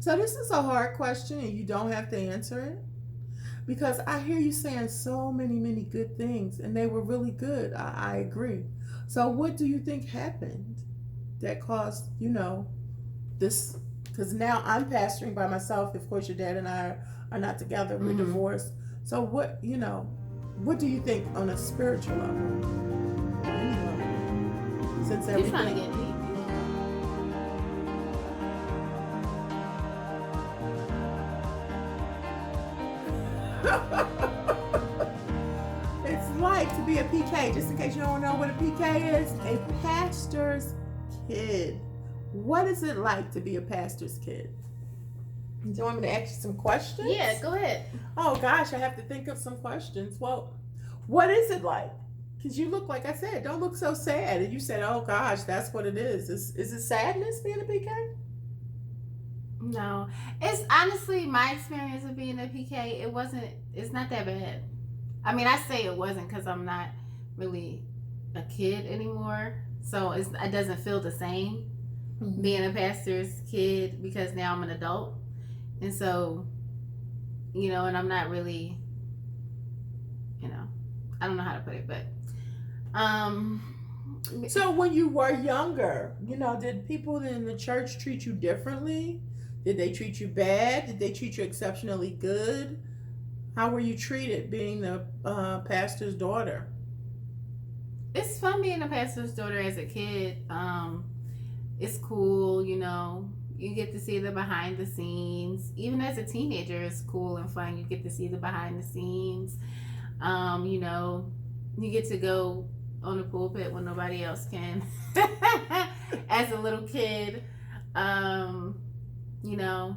So this is a hard question, and you don't have to answer it because I hear you saying so many good things, and they were really good. I agree. So what do you think happened that caused this? Because now I'm pastoring by myself. Of course, your dad and I are not together. We're Mm-hmm. divorced. So what do you think on a spiritual level or any level? Since You're trying to everything. get deep. It's like to be a PK. Just in case you don't know what a PK is, a pastor's kid. What is it like to be a pastor's kid? Do you want me to ask you some Yeah, questions? go ahead. Oh gosh, I have to think of some questions. Well, what is it like? Because you look, like I said, don't look so sad. And you said, oh gosh, that's what it is. Is it sadness being a PK? No, it's honestly my experience of being a PK. It wasn't. It's not that bad. I mean, I say it wasn't because I'm not really a kid anymore, so it doesn't feel the same being a pastor's kid because now I'm an adult, and so and I'm not really, you know, I don't know how to put it, but um, So when you were younger, did people in the church treat you differently? Did they treat you bad? Did they treat you exceptionally good? How were you treated being the pastor's daughter? it's fun being a pastor's daughter as a kid. It's cool, You get to see the behind the scenes. Even as a teenager, it's cool and fun. You get to see the behind the scenes. You know, you get to go on the pulpit when nobody else can. As a little kid, um, you know,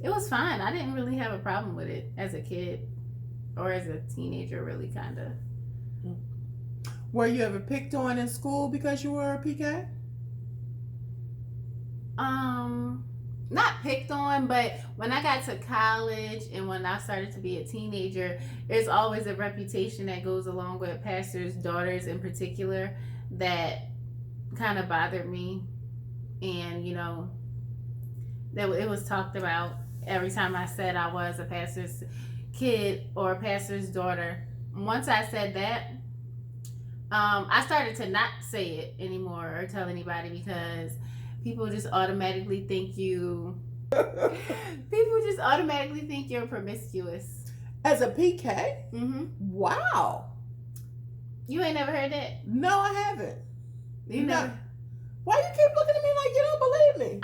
it was fine. I didn't really have a problem with it as a kid or as a teenager, really, kind of. Were you ever picked on in school because you were a PK? Um, Not picked on, but when I got to college and when I started to be a teenager, there's always a reputation that goes along with pastors' daughters in particular that kind of bothered me. And, that it was talked about every time I said I was a pastor's kid or a pastor's daughter. Once I said that, I started to not say it anymore or tell anybody because people just automatically think you people just automatically think you're promiscuous. As a PK? Mm-hmm. Wow. You ain't never heard that? No, I haven't. You No. never. Why you keep looking at me like you don't believe me?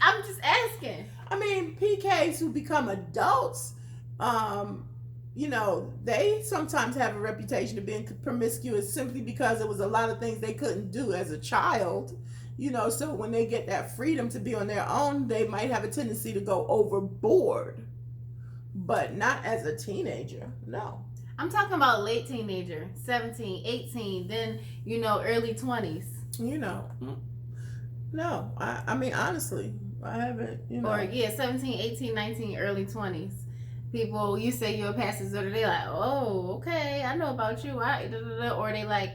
I'm just asking. I mean, PKs who become adults, they sometimes have a reputation of being promiscuous simply because there was a lot of things they couldn't do as a child. So when they get that freedom to be on their own, they might have a tendency to go overboard, but not as a teenager. No. I'm talking about late teenager, 17, 18, then early 20s. You know, no. I mean, honestly, I haven't. Or yeah, 17, 18, 19, early 20s. People, you say you're a pastor's daughter, they like, oh, okay, I know about you. Or they like,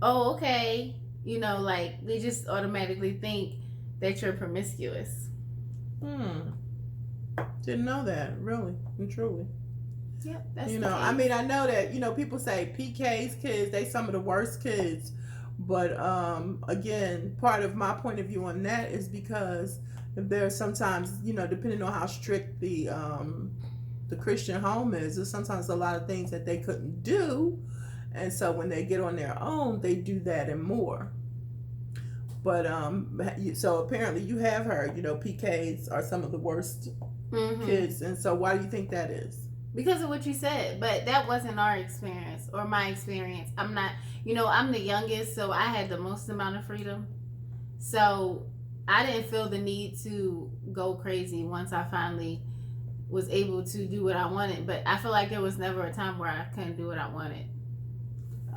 oh, okay. Like they just automatically think that you're promiscuous. Didn't know that, really and truly. Yeah, that's I mean, I know that people say PK's kids, they some of the worst kids, but again, part of my point of view on that is because there's sometimes depending on how strict the Christian home is, there's sometimes a lot of things that they couldn't do, and so when they get on their own, they do that and more. But so apparently you have heard PKs are some of the worst kids, and so why do you think that is? Because of what you said, but that wasn't our experience or my experience. I'm not, I'm the youngest, so I had the most amount of freedom. So I didn't feel the need to go crazy once I finally was able to do what I wanted. But I feel like there was never a time where I couldn't do what I wanted.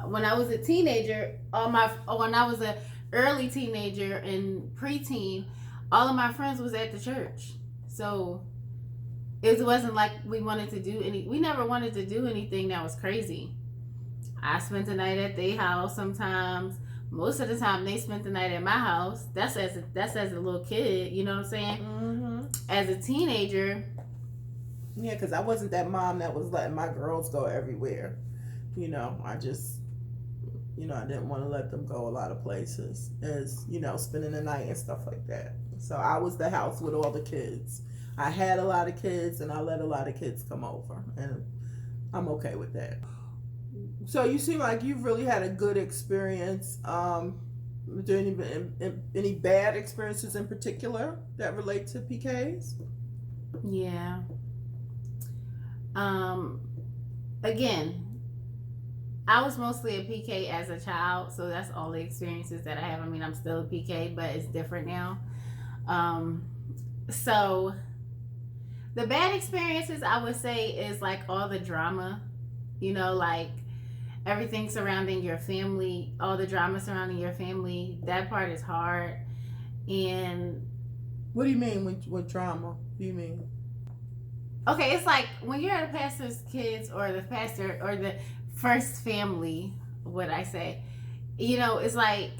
When I was a teenager, when I was a early teenager and preteen, all of my friends was at the church. So it wasn't like we never wanted to do anything that was crazy. I spent the night at their house sometimes. Most of the time they spent the night at my house. That's as a little kid, you know what I'm saying? Mm-hmm. as a teenager, Yeah, because I wasn't that mom that was letting my girls go everywhere. I just, I didn't want to let them go a lot of places, as spending the night and stuff like that. So I was the house with all the kids. I had a lot of kids, and I let a lot of kids come over, and I'm okay with that. So you seem like you've really had a good experience. Was there any bad experiences in particular that relate to PKs? yeah. Again, I was mostly a PK as a child, so that's all the experiences that I have. I mean, I'm still a PK, but it's different now. So the bad experiences, I would say, is like all the drama, like everything surrounding your family, all the drama surrounding your family. That part is hard. And what do you mean with drama? What do you mean? Okay, it's like when you're the pastor's kids or the pastor or the first family, what I say, it's like,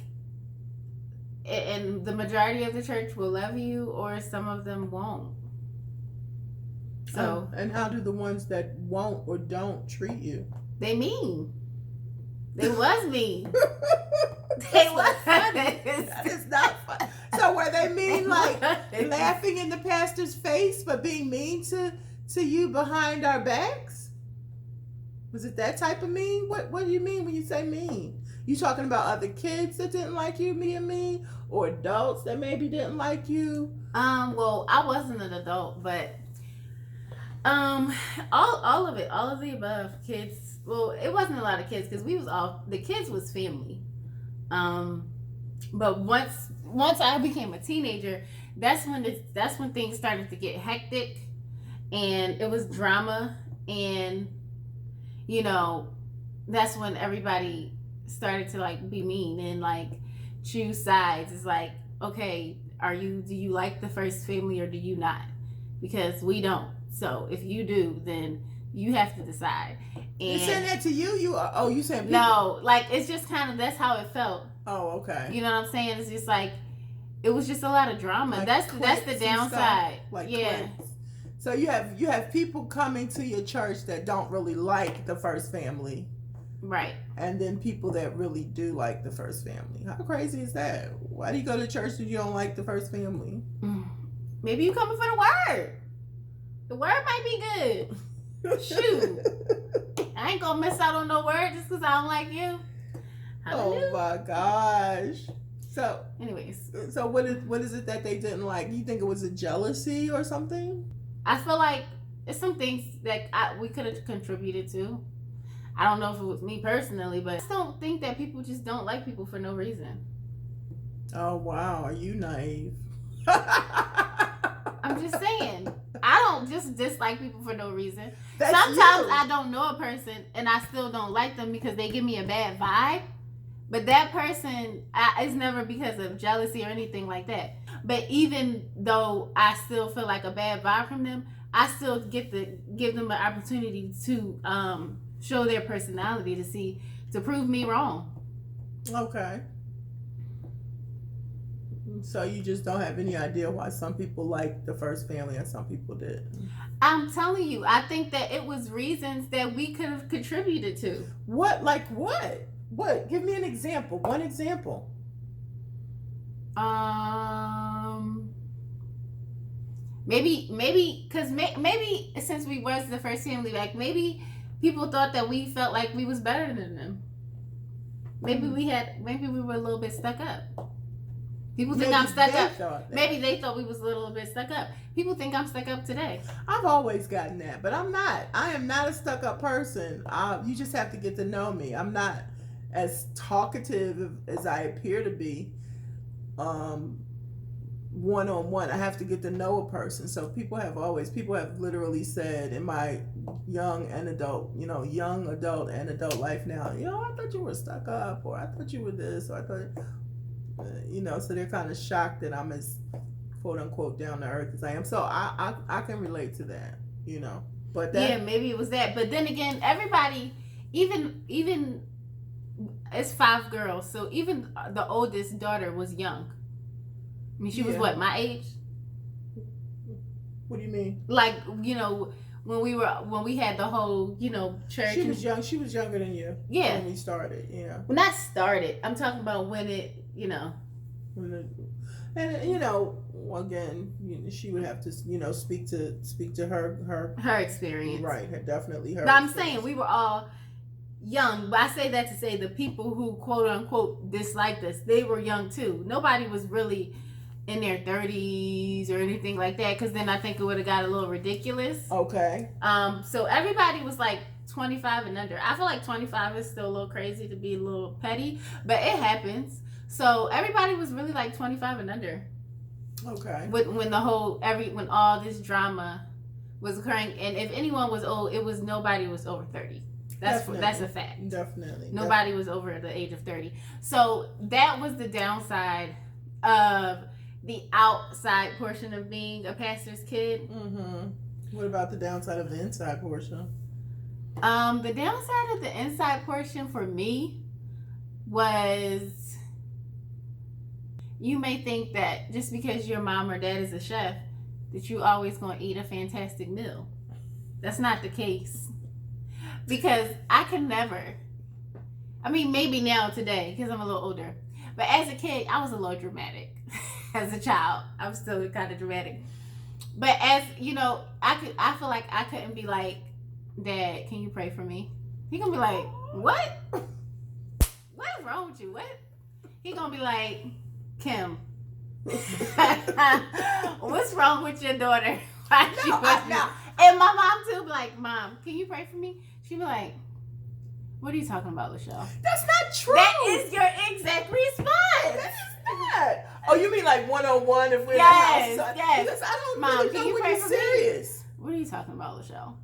and the majority of the church will love you or some of them won't. So, and how do the ones that won't or don't treat you? They mean. They was mean. They was funny. That is not fun. So were they mean, like laughing in the pastor's face but being mean to you behind our backs? Was it that type of mean? What do you mean when you say mean? You talking about other kids that didn't like you being mean, or adults that maybe didn't like you? Well, I wasn't an adult, but all of it, all of the above. Kids. Well, it wasn't a lot of kids because the kids was family. But once I became a teenager, that's when things started to get hectic, and it was drama, and that's when everybody started to like be mean and like choose sides. It's like, okay, do you like the first family or do you not? Because we don't. So if you do, then you have to decide. And you saying that to you? You saying people? No, like it's just kind of, that's how it felt. Oh, okay. You know what I'm saying? It's just like it was just a lot of drama. Like that's the downside. Like yeah. Clips. So you have people coming to your church that don't really like the first family. Right. And then people that really do like the first family. How crazy is that? Why do you go to church if you don't like the first family? Maybe you coming for the word. The word might be good. Shoot. I ain't gonna miss out on no word just because I don't like you. Oh my gosh. So anyways. So what is it that they didn't like? You think it was a jealousy or something? I feel like it's some things that we could have contributed to. I don't know if it was me personally, but I just don't think that people just don't like people for no reason. Oh wow, are you naive? I'm just saying. I don't just dislike people for no reason. That's Sometimes you. I don't know a person and I still don't like them because they give me a bad vibe. But that person, it's never because of jealousy or anything like that. But even though I still feel like a bad vibe from them, I still get to give them an opportunity to show their personality to prove me wrong. Okay. So you just don't have any idea why some people like the first family and some people didn't. I'm telling you, I think that it was reasons that we could have contributed to. What? Like what? What? Give me an example. One example. Maybe because maybe since we was the first family, like maybe people thought that we felt like we was better than them. Maybe we were a little bit stuck up. People think I'm stuck up. Maybe they thought we was a little bit stuck up. People think I'm stuck up today. I've always gotten that, but I'm not. I am not a stuck up person. You just have to get to know me. I'm not as talkative as I appear to be. One-on-one, I have to get to know a person. So people have literally said in my young adult and adult life now, I thought you were stuck up, or I thought you were this, or I thought. So they're kind of shocked that I'm as quote unquote down to earth as I am. So I can relate to that, But maybe it was that. But then again, everybody, even it's 5 girls, so even the oldest daughter was young. I mean, she was what, my age? What do you mean? Like, when we had the whole, church. She was young. She was younger than you. Yeah. When we started. Yeah. Well, not started. I'm talking about when it, And again, she would have to, speak to her experience. Right. Definitely her. But I'm saying we were all young. But I say that to say the people who quote unquote disliked us, they were young too. Nobody was really in their 30s or anything like that, because then I think it would have got a little ridiculous. Okay. So everybody was like 25 and under. I feel like 25 is still a little crazy to be a little petty, but it happens. So everybody was really like 25 and under. Okay. When all this drama was occurring, and if anyone was old, nobody was over 30. That's a fact. Definitely. Nobody was over the age of 30. So that was the downside of the outside portion of being a pastor's kid. Mm-hmm. What about the downside of the inside portion? The downside of the inside portion for me was, you may think that just because your mom or dad is a chef, that you always going to eat a fantastic meal. That's not the case. Because I can never, maybe now today, because I'm a little older, but as a kid, I was a little dramatic. As a child, I'm still kind of dramatic. But as, I feel like I couldn't be like, Dad, can you pray for me? He gonna be like, what? What is wrong with you? What? He gonna be like, Kim, what's wrong with your daughter? Why she And my mom too be like, Mom, can you pray for me? She be like, what are you talking about, Lichelle? That's not true. That is your exact response. That is not. Oh, you mean like 101 if we're yes, in the house? Yes. Because I don't Mom, really can know you when pray you're for serious. Me? What are you talking about, Lichelle?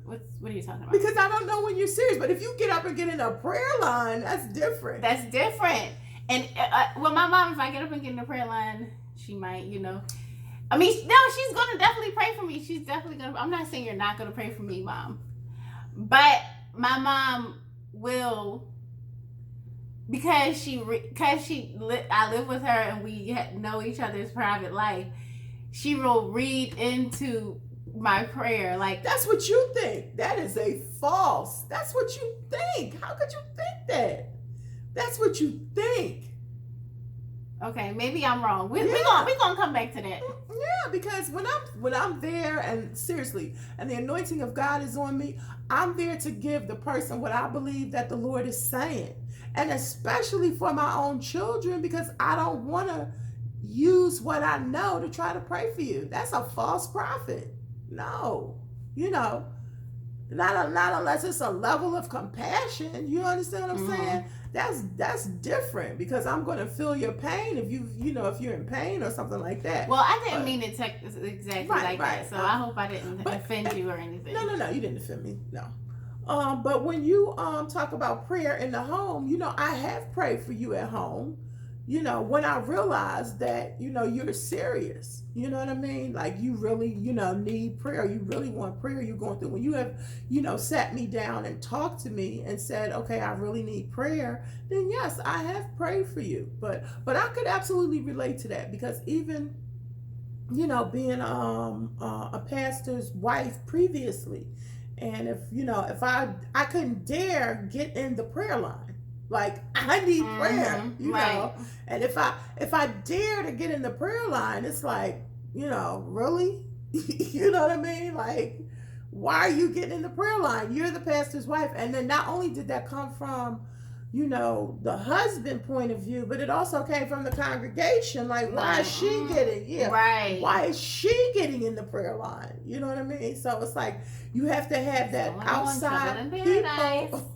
What are you talking about? Because I don't know when you're serious. But if you get up and get in a prayer line, that's different. That's different. And my mom, if I get up and get in the prayer line, she might, she's going to definitely pray for me. She's definitely going to. I'm not saying you're not going to pray for me, Mom. But my mom will, because I live with her and we know each other's private life, she will read into my prayer like, that's what you think. That is a false. That's what you think. How could you think that? That's what you think. Okay, maybe I'm wrong. We're gonna come back to that. Yeah, because when I'm there, and seriously, and the anointing of God is on me, I'm there to give the person what I believe that the Lord is saying. And especially for my own children, because I don't want to use what I know to try to pray for you. That's a false prophet. No, not unless it's a level of compassion. You understand what I'm saying? That's different, because I'm going to feel your pain if if you're in pain or something like that. Well, I didn't mean it exactly like that, so I hope I didn't offend you or anything. No, you didn't offend me. No. But when you talk about prayer in the home, I have prayed for you at home. When I realized that, you're serious, you know what I mean? Like you really, need prayer. You really want prayer. You're going through, when you have, sat me down and talked to me and said, okay, I really need prayer, then yes, I have prayed for you. But I could absolutely relate to that, because even, being a pastor's wife previously, and if I couldn't dare get in the prayer line. Like, I need prayer, right. And if I dare to get in the prayer line, it's like, really? You know what I mean? Like, why are you getting in the prayer line? You're the pastor's wife. And then not only did that come from, the husband point of view, but it also came from the congregation. Like, why is she getting, right? Why is she getting in the prayer line? You know what I mean? So it's like, you have to have that outside people.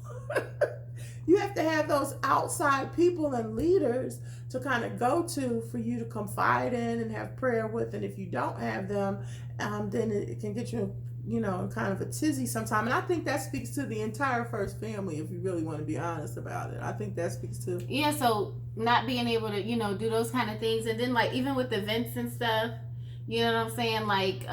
You have to have those outside people and leaders to kind of go to for you to confide in and have prayer with. And if you don't have them, then it can get you, in kind of a tizzy sometime. And I think that speaks to the entire first family, if you really want to be honest about it. I think that speaks to... Yeah, so not being able to, do those kind of things. And then, like, even with events and stuff, you know what I'm saying? Like,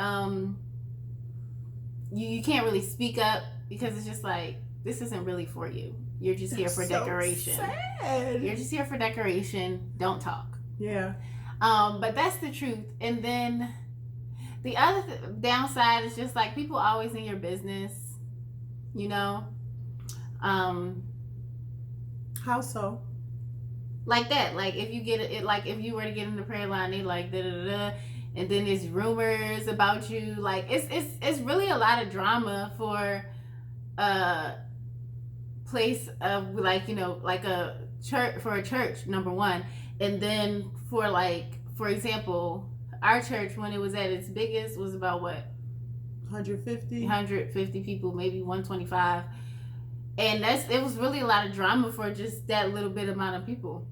you can't really speak up, because it's just like, this isn't really for you. You're just here for decoration. Sad. You're just here for decoration. Don't talk. Yeah. But that's the truth. And then The other downside is just like people always in your business, you know, um, How so? like that. Like if you get it, like if you were to get in the prayer line, they like da da da, da, and then there's rumors about you. Like it's really a lot of drama for a place of like, you know, like a church, for a church, number one, and then for like, for example, our church when it was at its biggest was about what, 150 people, maybe 125, and it was really a lot of drama for just that little bit amount of people.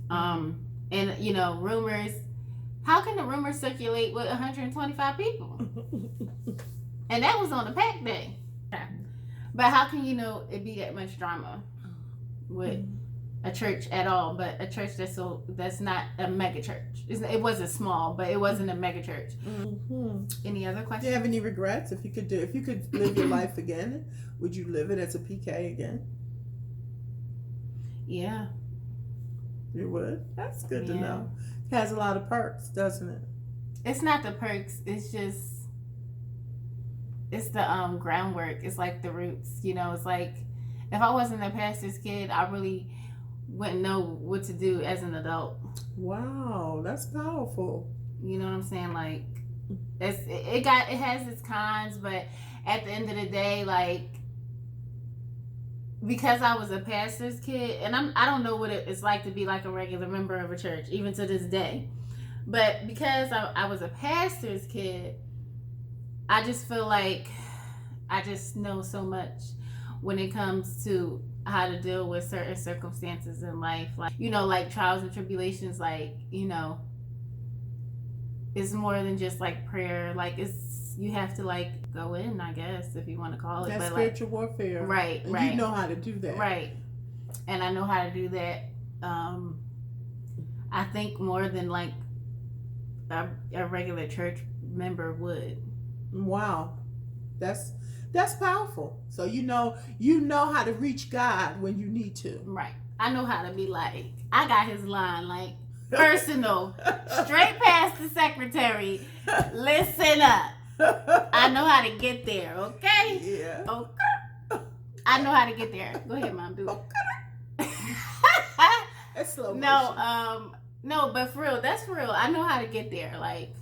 And you know, rumors. How can the rumors circulate with 125 people? And that was on a packed day. But how can you know it be that much drama with a church at all? But a church that's not a mega church. It wasn't small, but it wasn't a mega church. Any other questions? Do you have any regrets? If you could live your life again, would you live it as a PK again? Yeah. You would? That's good to know. It has a lot of perks, doesn't it? It's not the perks. It's just, it's the groundwork. It's like the roots. You know, it's like if I wasn't a pastor's kid, I really wouldn't know what to do as an adult. Wow, that's powerful. You know what I'm saying? Like it has its cons, but at the end of the day, like, because I was a pastor's kid, and I don't know what it's like to be like a regular member of a church, even to this day. But because I was a pastor's kid, I just feel like I just know so much when it comes to how to deal with certain circumstances in life. Like, you know, like trials and tribulations, like, you know, it's more than just like prayer. Like you have to like go in, I guess, if you want to call it. That's but spiritual like, warfare. Right, and right. You know how to do that. Right. And I know how to do that. I think more than like a regular church member would. Wow. That's powerful. So you know how to reach God when you need to. Right. I know how to be like, I got his line, like personal, straight past the secretary. Listen up. I know how to get there, okay? Yeah. Okay. I know how to get there. Go ahead, Mom, do it. Okay. That's slow motion. No, but for real, that's for real. I know how to get there. Like,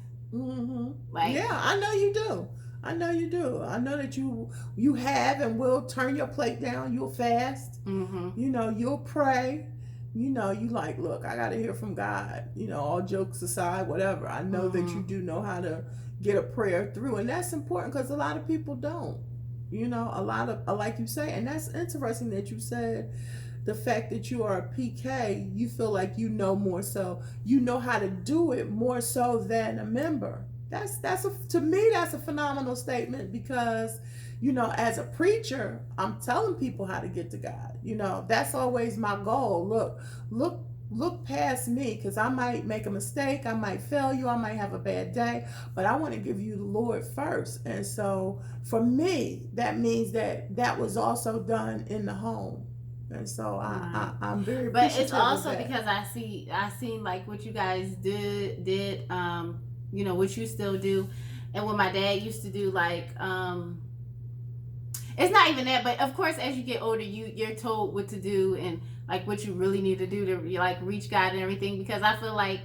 like, yeah, I know you do. I know you do. I know that you have and will turn your plate down. You'll fast. You know, you'll pray. You know, you like, look, I got to hear from God. You know, all jokes aside, whatever. I know that you do know how to get a prayer through, and that's important because a lot of people don't. You know, a lot of, like you say, and that's interesting that you said the fact that you are a PK, you feel like you know more, so you know how to do it more so than a member. To me, that's a phenomenal statement because, you know, as a preacher, I'm telling people how to get to God. You know, that's always my goal. Look past me, because I might make a mistake, I might fail you, I might have a bad day, but I want to give you the Lord first. And so for me, that means that was also done in the home. And so I'm very appreciative. But it's also because I seen like what you guys did you know, what you still do, and what my dad used to do. Like it's not even that, but of course as you get older you're told what to do and like what you really need to do to like reach God and everything. Because I feel like,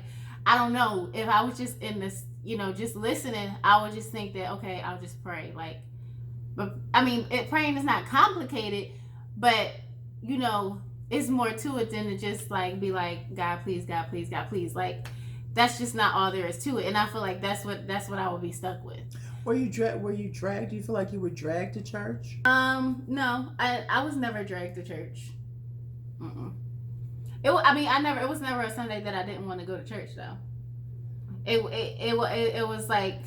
I don't know, if I was just in this, you know, just listening, I would just think that, okay, I'll just pray. Like, but I mean, praying is not complicated, but you know, it's more to it than to just like be like, God please, God please, God please. Like, that's just not all there is to it. And I feel like that's what I would be stuck with. Were you dragged? Do you feel like you were dragged to church? No, I was never dragged to church. It was never a Sunday that I didn't want to go to church though. It was like,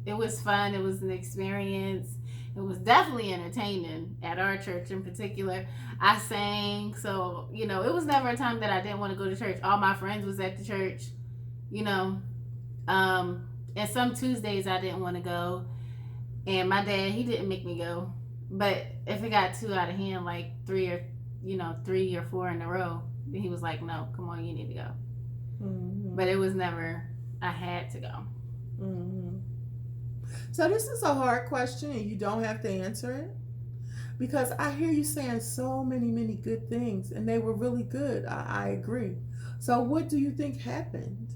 it was fun. It was an experience. It was definitely entertaining at our church in particular. I sang, so you know, it was never a time that I didn't want to go to church. All my friends was at the church, you know. And some Tuesdays I didn't want to go, and my dad, he didn't make me go. But if it got too out of hand, like 3 or 4 in a row, then he was like, no, come on, you need to go. But it was never, I had to go. Hmm. So this is a hard question, and you don't have to answer it because I hear you saying so many good things, and they were really good. I agree. So what do you think happened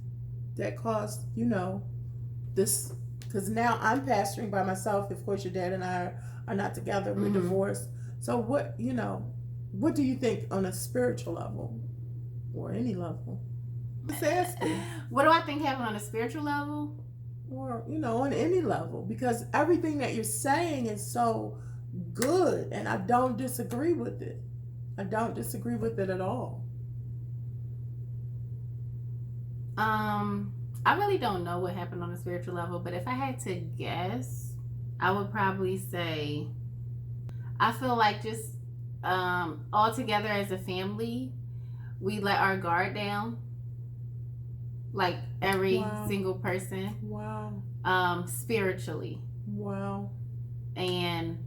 that caused this? Because now I'm pastoring by myself. Of course, your dad and I are not together. We're Mm-hmm. divorced. So what do you think on a spiritual level or any level? Just asking. What do I think happened on a spiritual level? Or on any level, because everything that you're saying is so good, and I don't disagree with it. I don't disagree with it at all. I really don't know what happened on a spiritual level, but if I had to guess, I would probably say I feel like just all together as a family, we let our guard down, like every Wow. single person, Wow. spiritually, Wow. and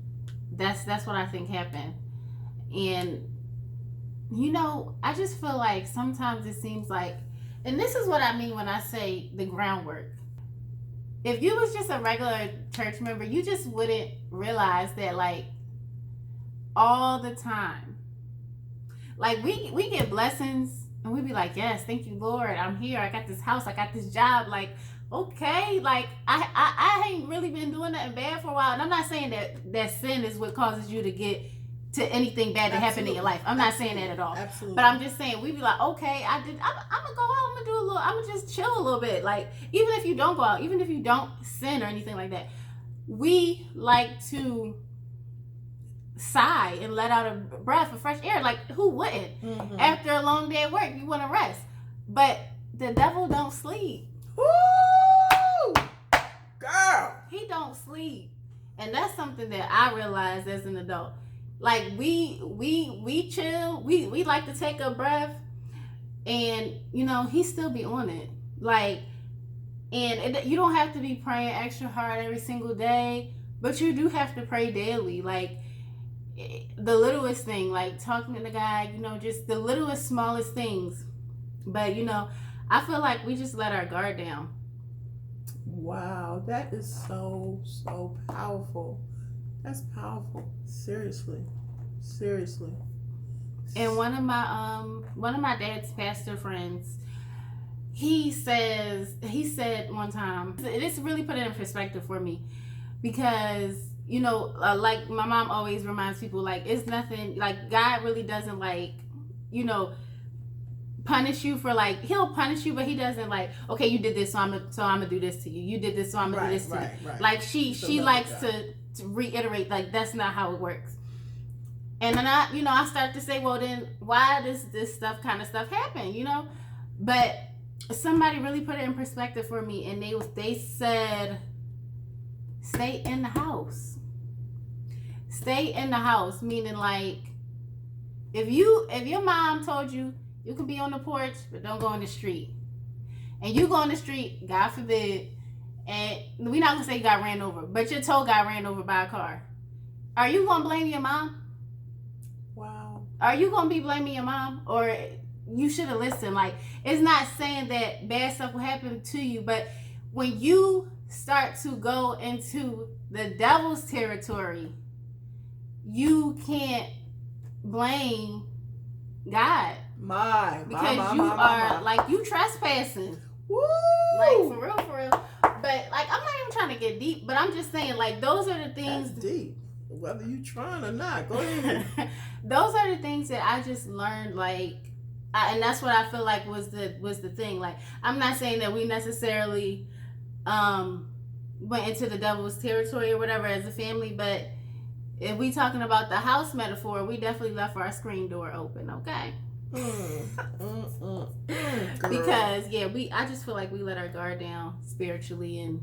that's what I think happened. And I just feel like sometimes it seems like, and this is what I mean when I say the groundwork. If you was just a regular church member, you just wouldn't realize that, like, all the time, like we get blessings and we be like, yes, thank you, Lord, I'm here, I got this house, I got this job, like, okay, like I ain't really been doing nothing bad for a while, and I'm not saying that sin is what causes you to get to anything bad to happen in your life. I'm not saying that at all. Absolutely. But I'm just saying, we be like, okay, I'm gonna go out, I'm gonna do a little, I'm gonna just chill a little bit. Like, even if you don't go out, even if you don't sin or anything like that, we like to sigh and let out a breath of fresh air. Like, who wouldn't? Mm-hmm. After a long day at work, you want to rest. But the devil don't sleep. Woo! Girl! He don't sleep. And that's something that I realized as an adult. Like, we chill, we like to take a breath, and he still be on it. Like, and you don't have to be praying extra hard every single day, but you do have to pray daily. Like, the littlest thing, like talking to the guy, just the littlest, smallest things. But I feel like we just let our guard down. Wow, that is so powerful. That's powerful. Seriously. Seriously. And one of my dad's pastor friends, he said one time, this really put it in perspective for me, because like my mom always reminds people, like, it's nothing, like, God really doesn't, like, punish you for, like, he'll punish you, but he doesn't, like, okay, you did this, so I'm gonna do this to you, you did this, so I'm gonna do this to you. Right. Like, she likes to reiterate, like, that's not how it works. And then I start to say, well, then why does this kind of stuff happen, but somebody really put it in perspective for me, and they said, stay in the house. Stay in the house, meaning, like, if your mom told you you can be on the porch, but don't go in the street, and you go on the street, God forbid, and we're not gonna say you got ran over, but your toe got ran over by a car, are you gonna blame your mom? Wow. Are you gonna be blaming your mom? Or you should have listened. Like, it's not saying that bad stuff will happen to you, but when you start to go into the devil's territory, you can't blame God, because you are like, you trespassing. Woo! Like, for real. But, like, I'm not even trying to get deep, but I'm just saying, like, those are the things. That's deep. Whether you trying or not, go ahead. Those are the things that I just learned, like, and that's what I feel like was the thing. Like, I'm not saying that we necessarily went into the devil's territory or whatever as a family, but if we talking about the house metaphor, we definitely left our screen door open, okay? Because I just feel like we let our guard down spiritually, and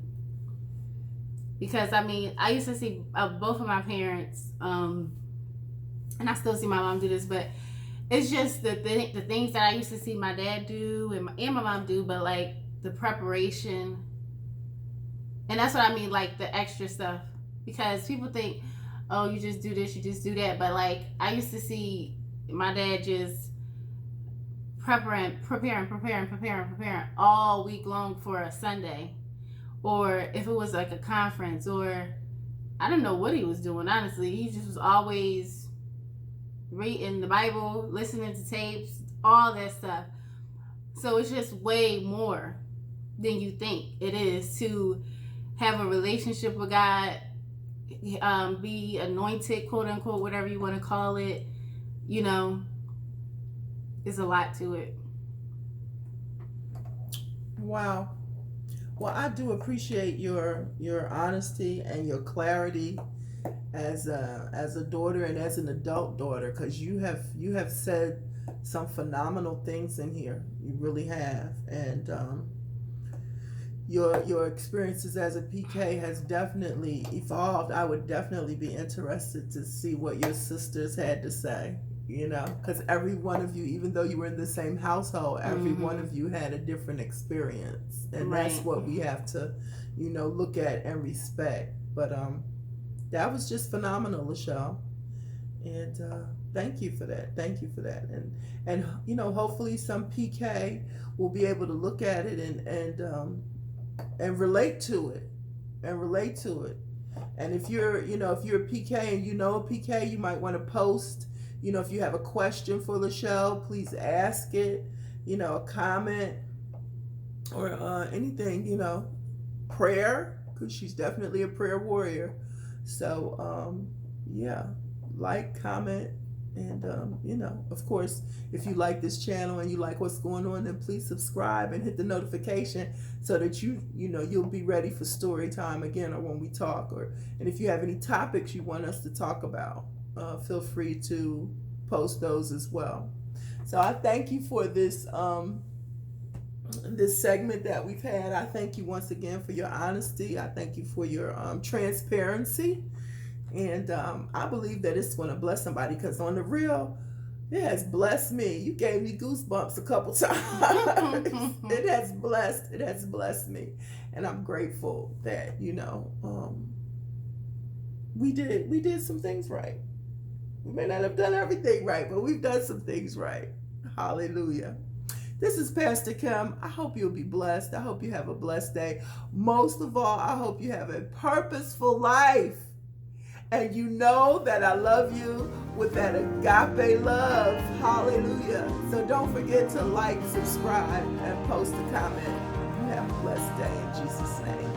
because I used to see both of my parents, and I still see my mom do this, but it's just the things that I used to see my dad do and my mom do, but, like, the preparation, and that's what I mean, like, the extra stuff, because people think, oh, you just do this, you just do that, but, like, I used to see my dad just preparing all week long for a Sunday, or if it was like a conference, or I don't know what he was doing, honestly. He just was always reading the Bible, listening to tapes, all that stuff. So it's just way more than you think it is to have a relationship with God, be anointed, quote unquote, whatever you want to call it. You know, it's a lot to it. Wow. Well, I do appreciate your honesty and your clarity as a daughter and as an adult daughter, because you have said some phenomenal things in here. You really have, and your experiences as a PK has definitely evolved. I would definitely be interested to see what your sisters had to say. You know, because every one of you, even though you were in the same household, every one of you had a different experience, and that's Right. what we have to, look at and respect. But that was just phenomenal, Lichelle, and thank you for that. Thank you for that, and hopefully some PK will be able to look at it and relate to it, and relate to it. And if you're a PK and you know a PK, you might want to post. If you have a question for Lichelle, please ask it. A comment or anything. Prayer, because she's definitely a prayer warrior. So yeah, like, comment, and of course, if you like this channel and you like what's going on, then please subscribe and hit the notification so that you'll be ready for story time again, or when we talk, and if you have any topics you want us to talk about, feel free to post those as well. So I thank you for this segment that we've had. I thank you once again for your honesty. I thank you for your transparency, and I believe that it's going to bless somebody, because on the real, it has blessed me. You gave me goosebumps a couple times. It has blessed me, and I'm grateful that we did some things right. We may not have done everything right, but we've done some things right. Hallelujah. This is Pastor Kim. I hope you'll be blessed. I hope you have a blessed day. Most of all, I hope you have a purposeful life. And you know that I love you with that agape love. Hallelujah. So don't forget to like, subscribe, and post a comment. You have a blessed day in Jesus' name.